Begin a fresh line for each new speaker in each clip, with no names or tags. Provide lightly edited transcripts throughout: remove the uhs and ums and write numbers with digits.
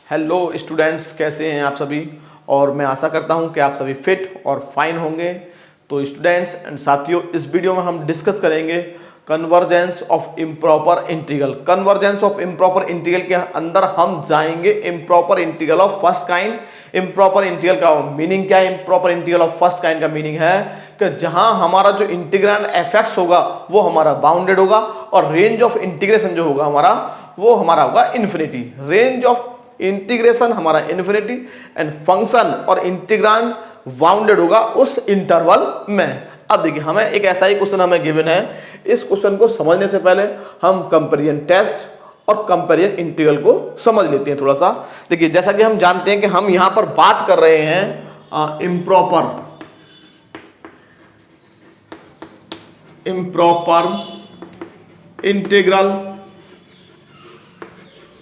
Hello students, कैसे हैं आप सभी। और मैं आशा करता हूं कि आप सभी फिट और फाइन होंगे। तो स्टूडेंट्स एंड साथियों, इस वीडियो में हम डिस्कस करेंगे convergence of improper integral. Convergence of improper integral के अंदर हम जाएंगे improper integral of first kind. Improper integral का मीनिंग क्या है? Improper integral of first kind का मीनिंग है कि जहां हमारा जो इंटीग्रैंड एफ होगा वो हमारा बाउंडेड होगा और रेंज ऑफ इंटीग्रेशन जो होगा हमारा वो हमारा होगा इन्फिनिटी। रेंज ऑफ इंटीग्रेशन हमारा इन्फिनिटी एंड फंक्शन और इंटीग्रांड बाउंडेड होगा उस इंटरवल में। अब देखिए, हमें एक ऐसा ही क्वेश्चन हमें गिवन है। इस क्वेश्चन को समझने से पहले हम कंपैरिजन टेस्ट और कंपैरिजन इंटीग्रल को समझ लेते हैं थोड़ा सा। देखिए, जैसा कि हम जानते हैं कि हम यहां पर बात कर रहे हैं improper integral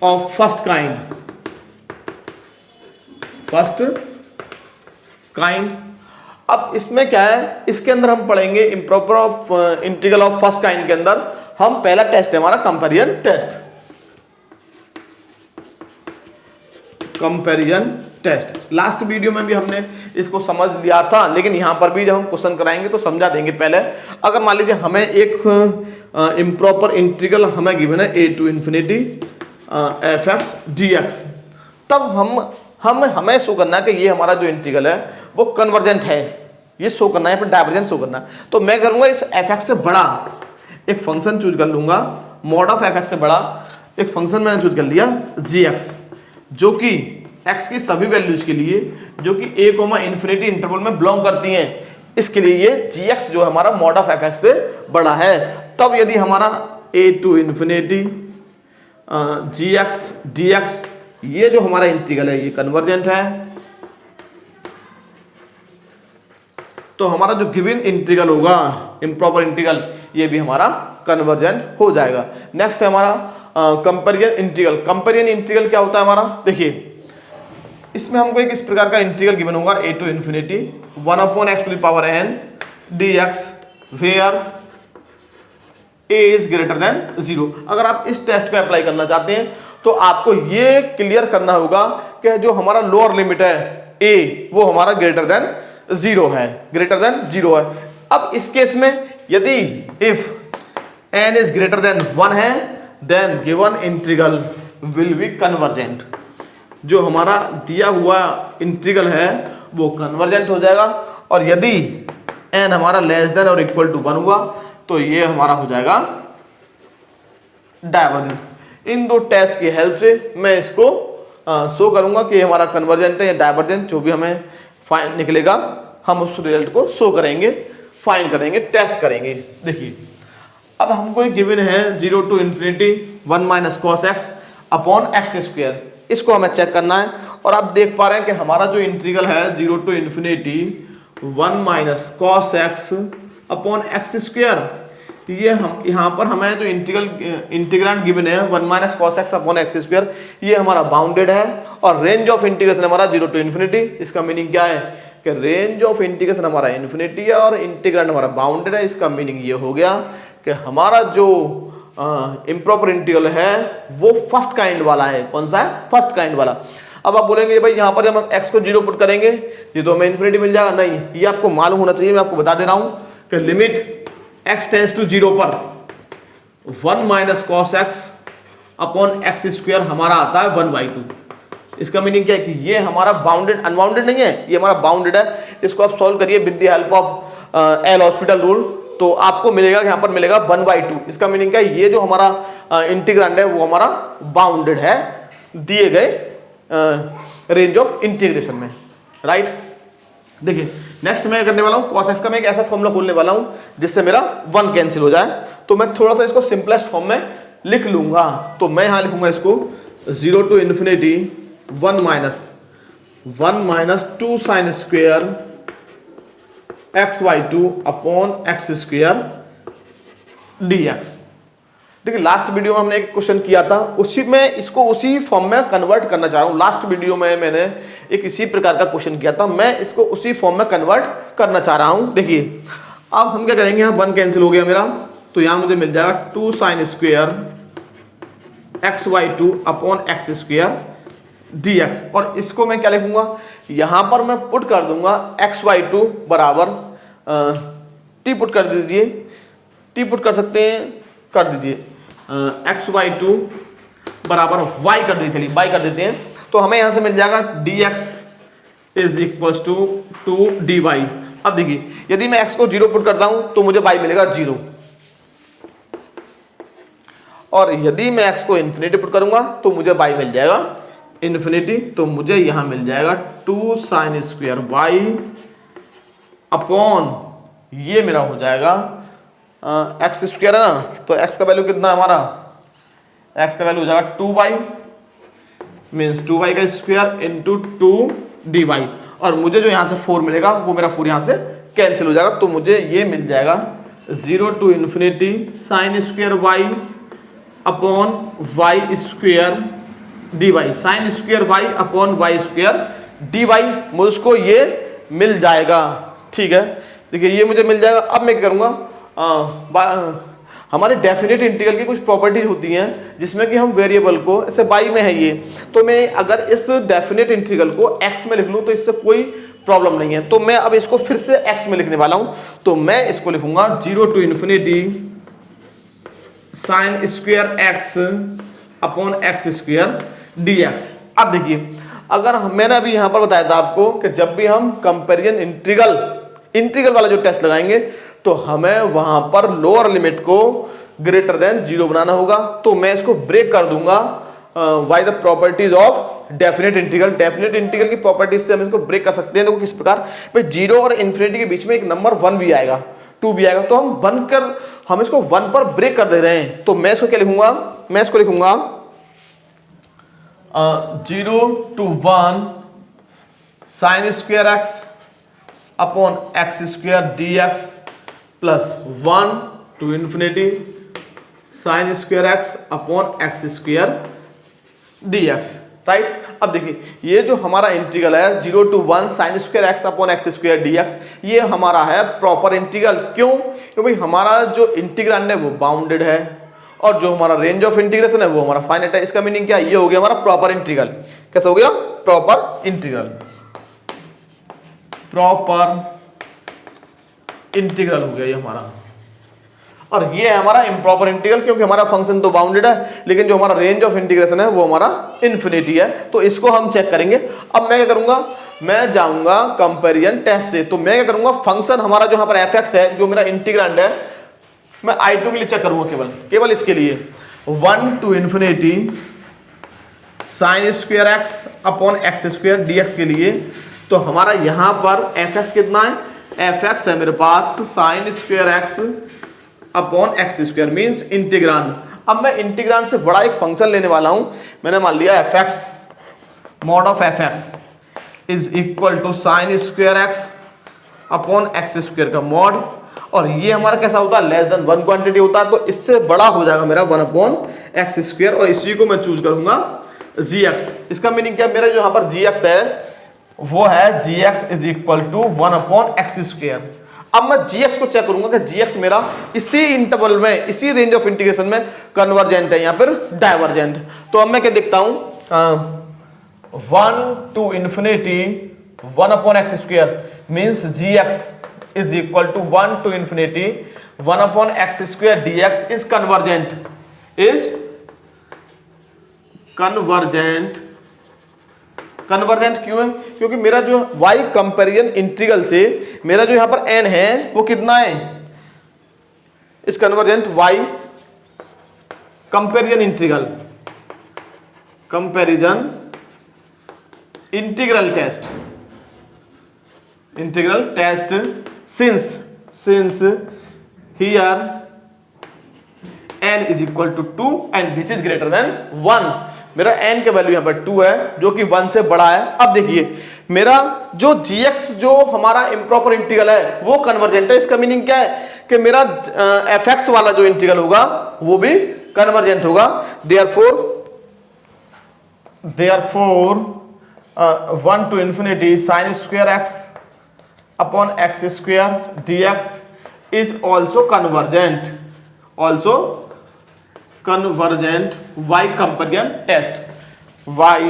of first kind. अब इसमें क्या है, इसके अंदर हम पढ़ेंगे improper of integral of first kind के अंदर हम पहला टेस्ट है हमारा कंपैरिजन टेस्ट। लास्ट वीडियो में भी हमने इसको समझ लिया था, लेकिन यहां पर भी जब हम क्वेश्चन कराएंगे तो समझा देंगे। पहले अगर मान लीजिए हमें एक इम्प्रॉपर इंटीग्रल हमें गिवन है a to infinity f(x) dx, तब हमें शो करना है कि ये हमारा जो इंटीग्रल है वो कन्वर्जेंट है। ये शो करना है, फिर डाइवर्जेंट शो करना है। तो मैं करूंगा इस f(x) से बड़ा एक फंक्शन चूज कर लूंगा, मॉड ऑफ f(x) से बड़ा एक फंक्शन मैंने चूज कर लिया gx, जो कि x की सभी वैल्यूज के लिए जो कि a, इन्फिनिटी इंटरवल में बिलोंग करती हैं, इसके लिए ये gx जो हमारा मॉड ऑफ f(x) से बड़ा है। तब यदि हमारा a to infinity gx dx ये जो हमारा इंटीग्रल है ये कन्वर्जेंट है, तो हमारा जो गिवन इंटीग्रल होगा इम्प्रॉपर इंटीग्रल ये भी हमारा कन्वर्जेंट हो जाएगा। नेक्स्ट है हमारा कंपैरिजन इंटीग्रल। कंपैरिजन इंटीग्रल क्या होता है हमारा? देखिए, इसमें हमको एक इस प्रकार का इंटीग्रल गिवन होगा a to infinity 1/x⁴n dx where a is greater than 0। अगर आप इस टेस्ट को अप्लाई करना चाहते हैं तो आपको ये क्लियर करना होगा कि जो हमारा लोअर लिमिट है a वो हमारा ग्रेटर देन 0 है। अब इस केस में यदि if n is greater than 1 है then given integral will be convergent. जो हमारा दिया हुआ इंटीग्रल है वो कन्वर्जेंट हो जाएगा, और यदि n हमारा लेस देन और इक्वल टू 1 हुआ तो ये हमारा हो जाएगा डाइवर्जेंट। इन दो टेस्ट की हेल्प से मैं इसको शो करूंगा कि हमारा कन्वर्जेंट है या डाइवर्जेंट, जो भी हमें फाइन निकलेगा हम उस रिजल्ट को शो करेंगे, फाइन करेंगे, टेस्ट करेंगे। देखिए, अब हमको गिवन है 0 to infinity 1 - cos x upon x²। इसको हमें चेक करना है, और आप देख पा रहे हैं कि हमारा जो इंटीग्रल है 0 to infinity 1 - cos x upon x², ये हम यहाँ पर हमें जो इंटीग्रांड गिवन है 1 - cos x अपॉन x², ये हमारा बाउंडेड है, और रेंज ऑफ इंटीग्रेशन हमारा 0 टू इंफिनिटी। इसका मीनिंग क्या है कि रेंज ऑफ इंटीग्रेशन हमारा इन्फिनिटी है और इंटीग्रांड हमारा बाउंडेड है। इसका मीनिंग ये हो गया कि हमारा जो इम्प्रॉपर इंटीग्रल है वो फर्स्ट काइंड वाला है। कौन सा है? फर्स्ट काइंड वाला। अब आप बोलेंगे भाई यहाँ पर जब हम x को 0 पुट करेंगे ये तो हमें इन्फिनिटी मिल जाएगा। नहीं, ये आपको मालूम होना चाहिए। मैं आपको बता दे रहा हूँ कि लिमिट x टेंड्स टू 0 पर 1 - cos x अपॉन x² हमारा आता है 1/2। इसका मीनिंग क्या है कि ये हमारा बाउंडेड, अनबाउंडेड नहीं है, ये हमारा बाउंडेड है। इसको आप सॉल्व करिए with the help of L hospital rule, तो आपको मिलेगा, यहाँ पर मिलेगा 1/2। इसका मीनिंग क्या है, ये जो हमारा इंटीग्रांड है वो हमारा बाउंडेड है दिए गए रेंज ऑफ इंटीग्रेशन में, राइट। देखिए, नेक्स्ट मैं करने वाला हूँ cos x का मैं एक ऐसा फॉर्मूला खोलने वाला हूँ जिससे मेरा 1 कैंसिल हो जाए। तो मैं थोड़ा सा इसको सिंपलेस्ट फॉर्म में लिख लूंगा। तो मैं यहाँ लिखूंगा इसको 0 to infinity 1 - 2 sin² x/2 upon x² dx। देखिए, लास्ट वीडियो में हमने एक क्वेश्चन किया था, उसी में इसको उसी फॉर्म में कन्वर्ट करना चाह रहा हूँ। लास्ट वीडियो में मैंने एक इसी प्रकार का क्वेश्चन किया था, मैं इसको उसी फॉर्म में कन्वर्ट करना चाह रहा हूँ। देखिए, अब हम क्या करेंगे, यहाँ 1 कैंसिल हो गया मेरा, तो यहाँ मुझे मिल जाएगा 2 sin² x/2 upon x² dx, और इसको मैं क्या लिखूंगा, यहां पर मैं पुट कर दूंगा x/2 बराबर t पुट कर दीजिए, t पुट कर सकते हैं, कर दीजिए x/2 बराबर y कर दीजिए, चलिए y कर देते हैं, तो हमें यहां से मिल जाएगा dx is equal to 2dy। अब देखिए यदि मैं x को 0 पुट करता हूं तो मुझे y मिलेगा 0, और यदि मैं x को इन्फिनिटी पुट करूंगा तो मुझे y मिल जाएगा इन्फिनिटी, तो मुझे यहां मिल जाएगा 2 sin स्क्वायर y अपॉन ये मेरा हो जाएगा x स्क्वायर है ना, तो x का वैल्यू कितना है हमारा, x का वैल्यू हो जाएगा 2y मीन्स 2y का स्क्वायर इंटू 2dy, और मुझे जो यहां से 4 मिलेगा वो मेरा 4 यहां से कैंसिल हो जाएगा, तो मुझे ये मिल जाएगा 0 to infinity sine square y upon y square dy, sine square y upon y square dy, मुझको ये मिल जाएगा। ठीक है, देखिए ये मुझे मिल जाएगा। अब मैं क्या करूँगा, हमारे डेफिनेट इंटीग्रल की कुछ प्रॉपर्टीज होती हैं जिसमें कि हम वेरिएबल को, ऐसे y में है ये, तो मैं अगर इस डेफिनेट इंटीग्रल को x में लिख लूँ तो इससे कोई प्रॉब्लम नहीं है, तो मैं अब इसको फिर से x में लिखने वाला हूँ, तो मैं इसको लिखूंगा 0 to infinity sine square x upon x square dx। अब देखिए अगर मैंने अभी यहाँ पर बताया था आपको कि जब भी हम कंपेरिजन इंटीग्रल वाला जो टेस्ट लगाएंगे तो हमें वहां पर लोअर लिमिट को ग्रेटर देन 0 बनाना होगा, तो मैं इसको ब्रेक कर दूंगा bye the properties of definite integral. Definite integral की प्रॉपर्टीज से हम इसको ब्रेक कर सकते हैं, तो किस प्रकार, भाई 0 और इन्फिनिटी के बीच में एक नंबर 1 भी आएगा, 2 भी आएगा, तो हम इसको 1 पर ब्रेक कर दे रहे हैं, तो मैं इसको क्या लिखूंगा, मैं इसको लिखूंगा 0 to 1 sine square x upon x square dx plus 1 to infinity sine square x upon x square dx, right. अब देखिए ये जो हमारा इंटीग्रल है 0 to 1 sine square x upon x square dx, ये हमारा है प्रॉपर इंटीग्रल। क्यों? क्योंकि हमारा जो इंटीग्रांड है वो बाउंडेड है और जो हमारा रेंज ऑफ इंटीग्रेशन है वो हमारा फाइनाइट है। इसका मीनिंग क्या है, ये हो गया हमारा प्रॉपर इंटीग्रल। कैसा हो गया? प्रॉपर इंटीग्रल, प्रॉपर इंटीग्रल हो गया ये हमारा। और ये है हमारा इम्प्रॉपर इंटीग्रल, क्योंकि हमारा फंक्शन तो बाउंडेड है लेकिन जो हमारा रेंज ऑफ इंटीग्रेशन है वो हमारा इन्फिनिटी है, तो इसको हम चेक करेंगे। अब मैं क्या करूंगा, मैं जाऊंगा कंपेरिजन टेस्ट से, तो मैं क्या करूंगा, फंक्शन हमारा जो यहाँ पर fx है, जो मेरा इंटीग्रांड है, मैं I2 के लिए चेक करूंगा, केवल इसके लिए 1 to infinity sine square x upon x square dx के लिए। तो हमारा यहां पर fx कितना है, fx है मेरे पास sine square x upon x square means integrand. अब मैं इंटीग्रांड से बड़ा एक फंक्शन लेने वाला हूं, मैंने मान लिया fx mod of fx is equal to sine square x upon x square का मॉड, और ये हमारा कैसा होता है, लेस देन 1 क्वांटिटी होता है, तो इससे बड़ा हो जाएगा मेरा 1 अपॉन एक्स स्क्वायर, और इसी को मैं चूज करूंगा gx। इसका मीनिंग क्या है, मेरा जो यहाँ पर gx है वो है gx is equal to 1 upon X square. अब मैं gx को चेक करूंगा कि gx मेरा इसी इंटरवल में, इसी रेंज ऑफ इंटीग्रेशन में कन्वर्जेंट है, यहाँ पर डाइवर्जेंट। तो अब मैं क्या देखता हूं, 1 to infinity 1 upon X square means gx is equal to 1 to infinity 1 upon x square dx is convergent, is convergent। Convergent क्यों है, क्योंकि मेरा जो y कंपेरिजन इंटीग्रल से मेरा जो यहां पर n है वो कितना है, इस convergent y comparison integral, comparison integral test, integral test since here n is equal to 2 and which is greater than 1, मेरा n के वैल्यू यहाँ पर 2 है जो कि 1 से बड़ा है। अब देखिए मेरा जो gx जो हमारा इम्प्रॉपर इंटीग्रल है वो कन्वर्जेंट है। इसका मीनिंग क्या है कि मेरा fx वाला जो इंटीग्रल होगा वो भी कन्वर्जेंट होगा। therefore 1 to infinity sin square x upon x square dx is also convergent, also convergent y comparison test, y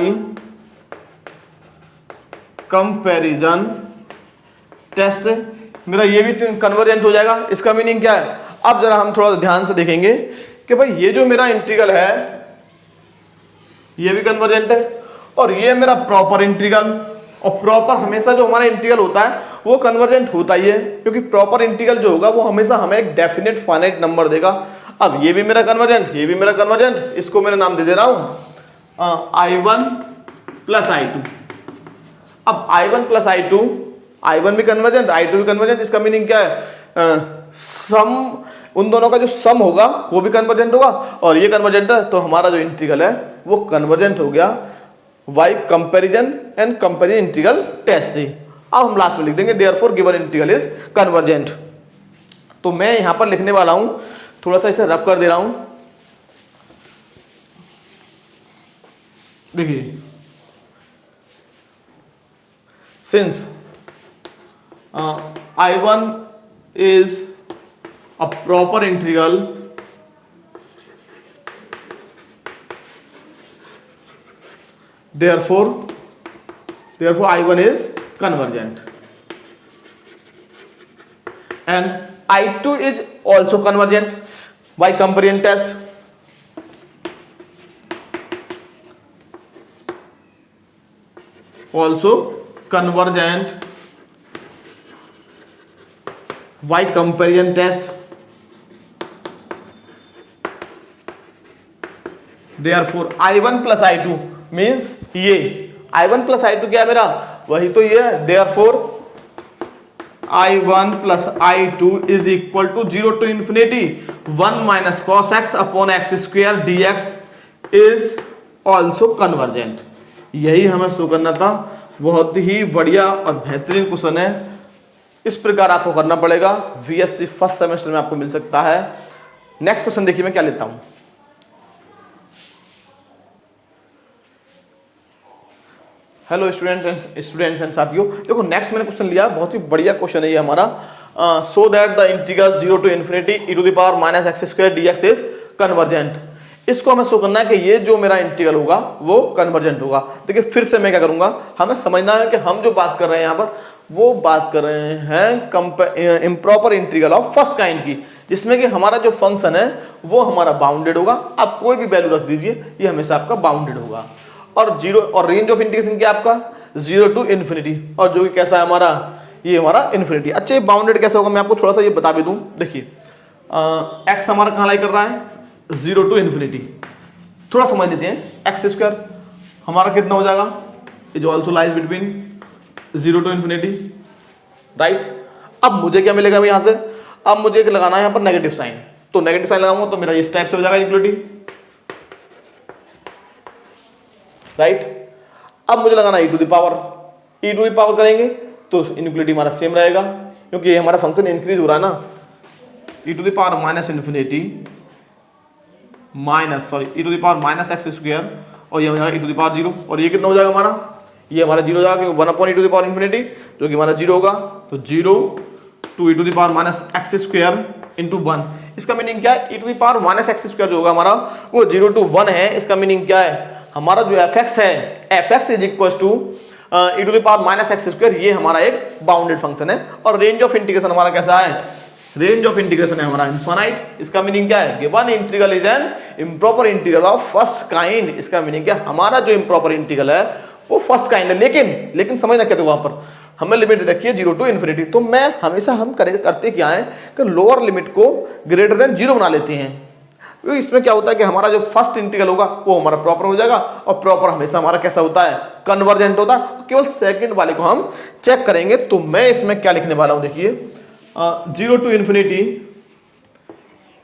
comparison test, मेरा ये भी कन्वर्जेंट हो जाएगा। इसका मीनिंग क्या है, अब जरा हम थोड़ा ध्यान से देखेंगे कि भाई ये जो मेरा इंटीग्रल है ये भी कन्वर्जेंट है और ये मेरा प्रॉपर इंटीग्रल, और प्रॉपर हमेशा जो हमारा इंटीग्रल होता है वो कन्वर्जेंट होता ही है, क्योंकि प्रॉपर इंटीग्रल जो होगा वो हमेशा हमें एक डेफिनेट फाइनाइट नंबर देगा। अब ये भी मेरा कन्वर्जेंट, ये भी मेरा कन्वर्जेंट, इसको मेरा नाम दे दे रहा हूं I1 प्लस I2। अब I1 प्लस I2, I1 भी कन्वर्जेंट, I2 भी कन्वर्जेंट, इसका मीनिंग क्या है, सम, उन दोनों का जो सम होगा वो भी कन्वर्जेंट होगा, और ये कन्वर्जेंट है तो हमारा जो इंटीग्रल है वो कन्वर्जेंट हो गया by comparison and comparison integral test से। अब हम लास्ट में लिख देंगे therefore given integral is convergent. तो मैं यहां पर लिखने वाला हूं, थोड़ा सा इसे रफ कर दे रहा हूं, देखिए, since I1 is a proper integral therefore I1 is convergent and I2 is also convergent by comparison test. Also convergent by comparison test. Therefore I1 plus I2 means ये I1 plus I2 क्या है मेरा, वही तो ये है। Therefore I1 plus I2 is equal to 0 to infinity 1 minus cos x upon x square dx is also convergent। यही हमें शो करना था। बहुत ही बढ़िया और बेहतरीन क्वेश्चन है। इस प्रकार आपको करना पड़ेगा, VSC फर्स्ट सेमेस्टर में आपको मिल सकता है। नेक्स्ट क्वेश्चन देखिए मैं क्या लेता हूं। हेलो स्टूडेंट्स एंड साथियों, देखो नेक्स्ट मैंने क्वेश्चन लिया, बहुत ही बढ़िया क्वेश्चन है ये हमारा। So that the integral 0 to infinity e to the power minus x square dx is convergent। इसको हमें शो करना है कि ये जो मेरा इंटीग्रल होगा वो कन्वर्जेंट होगा। देखिए फिर से मैं क्या करूंगा, हमें समझना है कि हम जो बात कर रहे हैं यहाँ पर वो बात कर रहे हैं improper integral of first kind की, जिसमें कि हमारा जो फंक्शन है वो हमारा बाउंडेड होगा। आप कोई भी वैल्यू रख दीजिए, ये हमेशा आपका बाउंडेड होगा। और जीरो, और रेंज ऑफ इंटीग्रेशन क्या आपका 0 to infinity, और जो कि कैसा है हमारा, ये हमारा इन्फिनिटी। अच्छा ये बाउंडेड कैसे होगा मैं आपको थोड़ा सा ये बता भी दूं। देखिए एक्स हमारा कहाँ लाई कर रहा है 0 to infinity, थोड़ा समझ लेते हैं। एक्स स्क्वायर हमारा कितना हो जाएगा, is also lies between 0 to infinity, right. अब मुझे क्या मिलेगा यहाँ से, अब मुझे लगाना है यहाँ पर नेगेटिव साइन, तो नेगेटिव साइन लगाऊंगा तो मेरा इस टाइप से हो जाएगा इक्वलिटी, राइट। अब मुझे लगाना e टू द पावर करेंगे तो इनइक्वलिटी हमारा सेम रहेगा, क्योंकि ये हमारा फंक्शन इंक्रीज हो रहा है ना। e to the power minus infinity e to the power minus x square, और ये हो जाएगा e टू द पावर 0, और ये कितना हो जाएगा हमारा, ये हमारा 0 हो जाएगा, क्योंकि 1 upon e to the power infinity जो कि हमारा 0 होगा, तो 0 to e to the power minus x square into 1। इसका मीनिंग क्या है, e to the power minus x square जो होगा हमारा वो 0 to 1 है। इसका मीनिंग क्या है, हमारा जो fx है, fx is equal to e to the power minus x square, ये हमारा एक बाउंडेड फंक्शन है। और रेंज ऑफ इंटीग्रेशन हमारा कैसा है, रेंज ऑफ इंटीग्रेशन है हमारा इनफाइनाइट। इसका मीनिंग क्या है, given integral is an improper integral of first kind. इसका मीनिंग क्या, हमारा जो इम्प्रॉपर इंटीग्रल है वो फर्स्ट काइंड है, लेकिन समझना क्या, तो वहां पर हमें लिमिट दे रखी है 0 to infinity। तो मैं हमेशा हम करते क्या है कि लोअर लिमिट को ग्रेटर देन 0 बना लेते हैं। इसमें क्या होता है कि हमारा जो फर्स्ट इंटीग्रल होगा वो हमारा प्रॉपर हो जाएगा, और प्रॉपर हमेशा हमारा कैसा होता है, कन्वर्जेंट होता है। केवल सेकंड वाले को हम चेक करेंगे। तो मैं इसमें क्या लिखने वाला हूं, देखिए 0 to infinity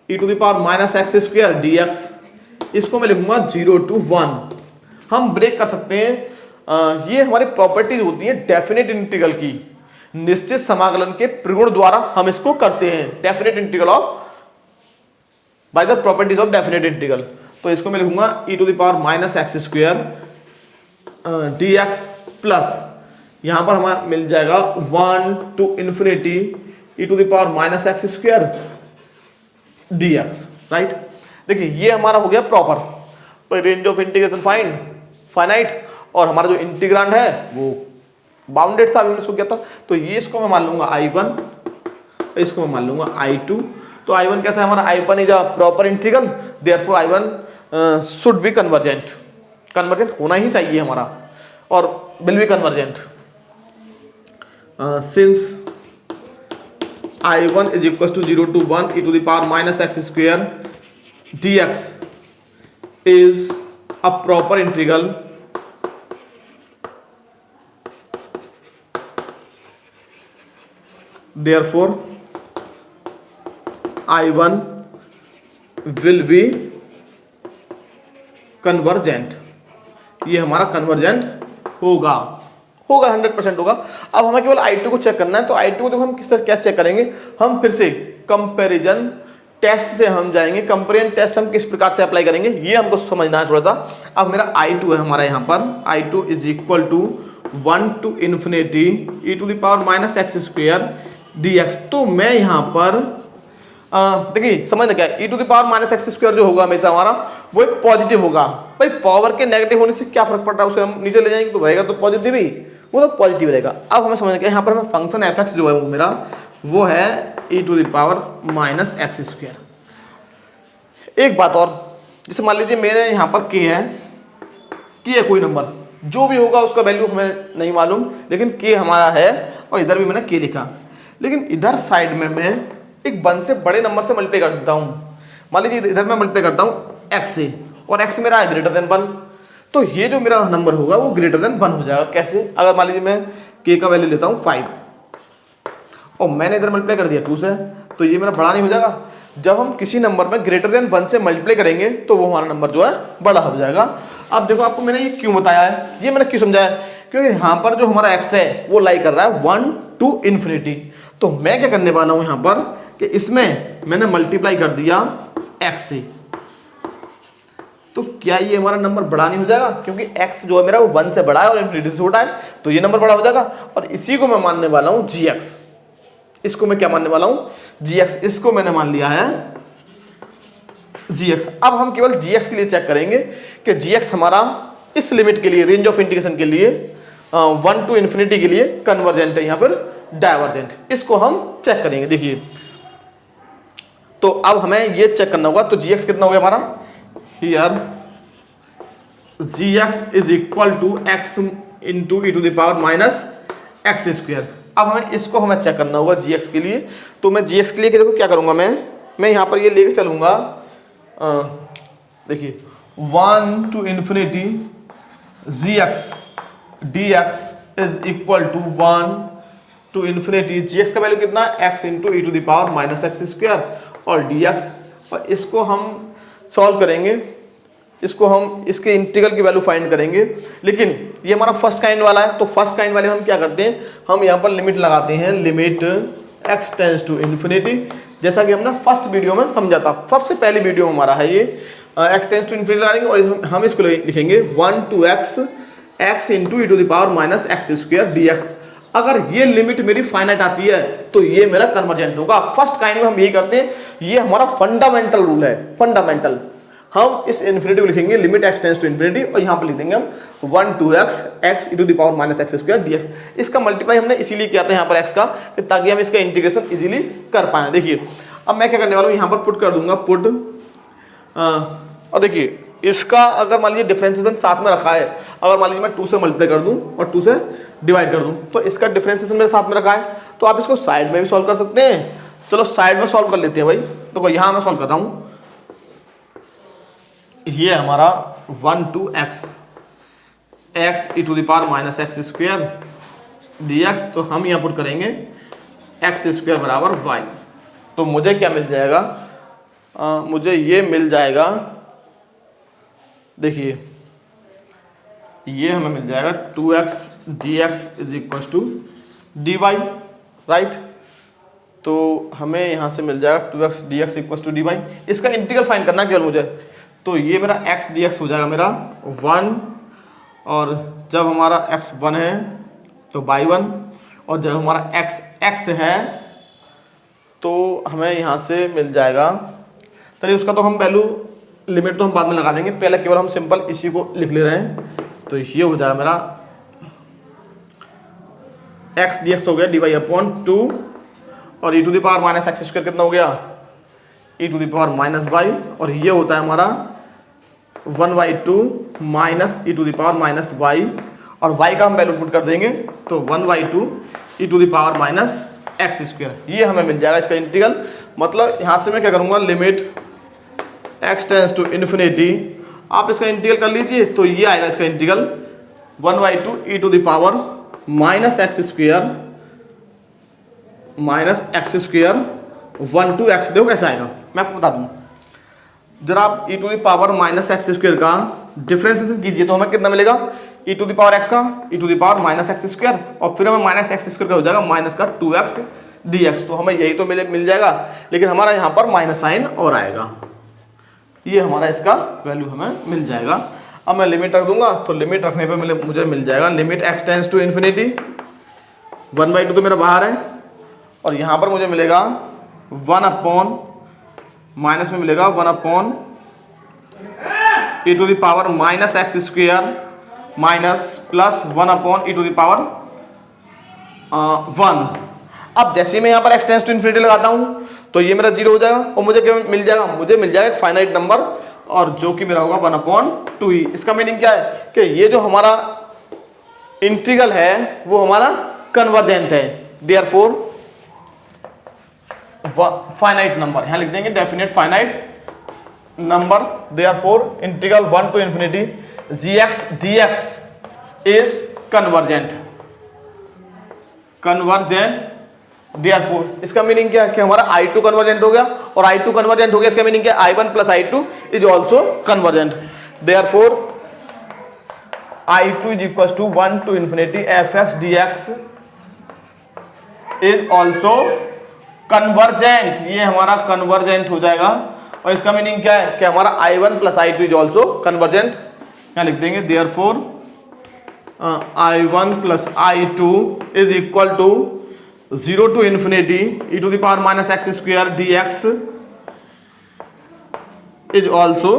e to the power minus x square dx, इसको मैं लिखूंगा 0 to 1। हम ब्रेक कर सकते हैं, ये हमारी प्रॉपर्टीज होती है डेफिनेट इंटीग्रल की, निश्चित समाकलन के प्रगुण द्वारा हम इसको करते हैं, definite integral of by the properties of definite integral. तो इसको मैं लिखूंगा e to the power minus x square dx plus यहां पर हमारा मिल जाएगा 1 to infinity e to the power minus x square dx, right. देखिए ये हमारा हो गया proper. Range of integration finite, और हमारा जो इंटीग्रांड है वो बाउंडेड था, अभी इसको क्या था, तो ये इसको मैं मान लूंगा I1, इसको मैं मान लूंगा I2। तो I1 कैसा है हमारा, I1 is a proper integral, therefore I1 should be convergent, convergent होना ही चाहिए हमारा, और will be convergent since I1 is equals to 0 to 1 e to the power minus x square dx is a proper integral therefore I1 will be convergent, ये हमारा convergent होगा, 100% होगा। अब हमें केवल I2 को चेक करना है, तो I2 को देखो हम किस तरह कैसे चेक करेंगे, हम फिर से कंपैरिजन टेस्ट से हम जाएंगे। कंपैरिजन टेस्ट हम किस प्रकार से अप्लाई करेंगे ये हमको समझना है थोड़ा सा। अब मेरा I2 है हमारा यहाँ पर, I2 is equal to 1 to infinity e to the power minus x square dx। तो मैं यहाँ पर देखिए समझना क्या है, e to the power minus x square जो होगा हमेशा हमारा वो एक पॉजिटिव होगा। भाई पावर के नेगेटिव होने से क्या फर्क पड़ता है, उसे हम नीचे ले जाएंगे तो रहेगा तो पॉजिटिव ही, वो तो पॉजिटिव रहेगा। अब हमें समझना क्या है, यहाँ पर हमें फंक्शन f(x) जो है वो मेरा वो है e to the power minus x square। एक बात और, जैसे मान लीजिए मेरे यहाँ पर k है कोई नंबर, जो भी होगा उसका वैल्यू हमें नहीं मालूम, लेकिन k हमारा है और इधर भी मैंने k लिखा, लेकिन इधर साइड में मैं एक 1 से बड़े नंबर से मल्टीप्लाई कर देता हूँ। मान लीजिए इधर मैं मल्टीप्लाई करता हूँ x से, और x मेरा है ग्रेटर देन 1, तो ये जो मेरा नंबर होगा वो ग्रेटर देन 1 हो जाएगा। कैसे, अगर मान लीजिए मैं k का वैल्यू लेता हूँ 5 और मैंने इधर मल्टीप्लाई कर दिया 2 से, तो ये मेरा बड़ा नहीं हो जाएगा। जब हम किसी नंबर में ग्रेटर देन 1 से मल्टीप्लाई करेंगे तो वो हमारा नंबर जो है बड़ा हो जाएगा। अब देखो आपको मैंने ये क्यों बताया है, ये मैंने क्यों समझाया है, क्योंकि यहाँ पर जो हमारा x है वो लाई कर रहा है 1 to infinity। तो मैं क्या करने वाला हूँ यहाँ पर कि इसमें मैंने मल्टीप्लाई कर दिया x से, तो क्या ये हमारा नंबर बड़ा नहीं हो जाएगा, क्योंकि x जो है मेरा वो 1 से बड़ा है और इन्फिनिटी से छोटा है, तो ये नंबर बड़ा हो जाएगा। और इसी को मैं मानने वाला हूँ gx, इसको मैं क्या मानने वाला हूँ gx, इसको मैंने मान लिया है gx। अब हम केवल gx के लिए चेक करेंगे कि gx हमारा इस लिमिट के लिए, रेंज ऑफ इंटीग्रेशन के लिए 1 to infinity के लिए कन्वर्जेंट है या फिर डाइवर्जेंट, इसको हम चेक करेंगे। देखिए तो अब हमें ये चेक करना होगा, तो gx कितना हो गया हमारा, here gx is equal to x into e to the power minus x square. अब हमें चेक करना होगा gx के लिए, तो मैं gx के लिए देखो क्या करूंगा, मैं यहाँ पर ये लेके चलूंगा, देखिए 1 to infinity gx dx is equal to 1 to infinity gx का वैल्यू कितना है x into e to the power minus x square और dx, और इसको हम सॉल्व करेंगे, इसको हम इसके इंटीग्रल की वैल्यू फाइंड करेंगे। लेकिन ये हमारा फर्स्ट काइंड वाला है, तो फर्स्ट काइंड वाले हम क्या करते हैं, हम यहाँ पर लिमिट लगाते हैं, limit x tends to infinity, जैसा कि हमने फर्स्ट वीडियो में समझा था, सबसे पहली वीडियो में हमारा है ये, x टेंड्स टू इन्फिनिटी लगा देंगे और हम इसको लिखेंगे 1 to x into e to the power minus x square dx। अगर ये लिमिट मेरी फाइनाइट आती है तो ये मेरा कन्वर्जेंट होगा। फर्स्ट काइंड में हम यही करते हैं, ये हमारा फंडामेंटल रूल है, फंडामेंटल। हम इस इन्फिनिटी को लिखेंगे limit x tends to infinity, और यहाँ पर लिख देंगे हम 1 to x e to the power minus x square dx। इसका मल्टीप्लाई हमने इसीलिए किया था यहाँ पर x का, ताकि हम इसका इंटीग्रेशन इजीली कर पाए। देखिए अब मैं क्या करने वाला हूँ, यहाँ पर पुट कर दूंगा, पुट, और देखिए इसका अगर मान लीजिए डिफरेंशिएशन साथ में रखा है, अगर मान लीजिए मैं 2 से मल्टीप्लाई कर दूं और 2 से डिवाइड कर दूं, तो इसका डिफरेंशिएशन मेरे साथ में रखा है, तो आप इसको साइड में भी सॉल्व कर सकते हैं। चलो साइड में सॉल्व कर लेते हैं भाई, तो यहाँ मैं सॉल्व कर रहा हूँ, ये हमारा 1 to x e to the power minus x square dx, तो हम यहाँ पुट करेंगे x स्क्वायर बराबर y, तो मुझे क्या मिल जाएगा, मुझे ये मिल जाएगा, देखिए ये हमें मिल जाएगा 2x dx is equal to dy, right. तो हमें यहाँ से मिल जाएगा 2x dx equal to dy। इसका इंटीग्रल फाइंड करना केवल मुझे, तो ये मेरा x dx हो जाएगा मेरा 1, और जब हमारा x 1 है तो y 1, और जब हमारा x x है तो हमें यहाँ से मिल जाएगा, चलिए उसका तो हम वैल्यू लिमिट तो हम बाद में लगा देंगे, पहले केवल हम सिंपल इसी को लिख ले रहे हैं। तो ये हो जाएगा मेरा एक्स डी एक्स हो गया dy अपॉन 2 और e to the power minus x square कितना हो गया e to the power minus Y और ये होता है हमारा 1/2 minus e to the power minus Y और y का हम वैल्यू पुट कर देंगे तो 1/2 e to the power minus x square ये हमें मिल जाएगा इसका इंटीग्रल। मतलब यहाँ से मैं क्या करूँगा limit x tends to infinity आप इसका इंटीग्रल कर लीजिए तो ये आएगा इसका integral 1/2 e to the power minus x square 1 to x देखो कैसे आएगा मैं आपको बता दूँ। जरा आप e to the power minus x square का डिफरेंशिएशन कीजिए तो हमें कितना मिलेगा e to the power x का e to the power minus x square और फिर हमें माइनस एक्स स्क्वायर का हो जाएगा माइनस का 2x dx तो हमें यही तो मिल जाएगा लेकिन हमारा यहाँ पर माइनस साइन और आएगा ये हमारा इसका वैल्यू हमें मिल जाएगा। अब मैं लिमिट रख दूंगा तो लिमिट रखने पे मुझे मिल जाएगा limit x tends to infinity 1/2 तो मेरा बाहर है और यहाँ पर मुझे मिलेगा 1 अपॉन माइनस में मिलेगा 1 upon e to the power minus x square minus plus 1 upon e to the power 1। अब जैसे मैं यहाँ पर x टेंस टू इन्फिनिटी लगाता हूँ तो ये मेरा 0 हो जाएगा और मुझे क्या मिल जाएगा मुझे मिल जाएगा एक फाइनाइट नंबर और जो कि मेरा होगा 1/2e। इसका मीनिंग क्या है कि ये जो हमारा इंटीग्रल है वो हमारा कन्वर्जेंट है देयरफॉर फाइनाइट नंबर यहाँ लिख देंगे definite finite number therefore integral 1 to infinity gx dx is convergent therefore इसका मीनिंग क्या है कि हमारा I2 कन्वर्जेंट हो गया और I2 कन्वर्जेंट हो गया इसका मीनिंग क्या है I1 plus I2 is also convergent therefore I2 is equal to 1 to infinity fx dx is also convergent ये हमारा कन्वर्जेंट हो जाएगा और इसका मीनिंग क्या है कि हमारा I1 plus I2 is also convergent यहाँ लिख देंगे therefore I1 plus I2 is equal to 0 to infinity e to the power minus x square dx is also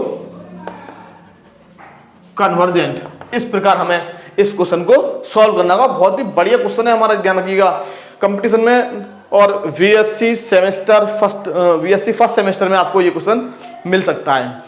convergent. इस प्रकार हमें इस क्वेश्चन को सॉल्व करना होगा। बहुत ही बढ़िया क्वेश्चन है हमारा, ध्यान रखिएगा कंपटीशन में और VSC फर्स्ट सेमेस्टर में आपको ये क्वेश्चन मिल सकता है।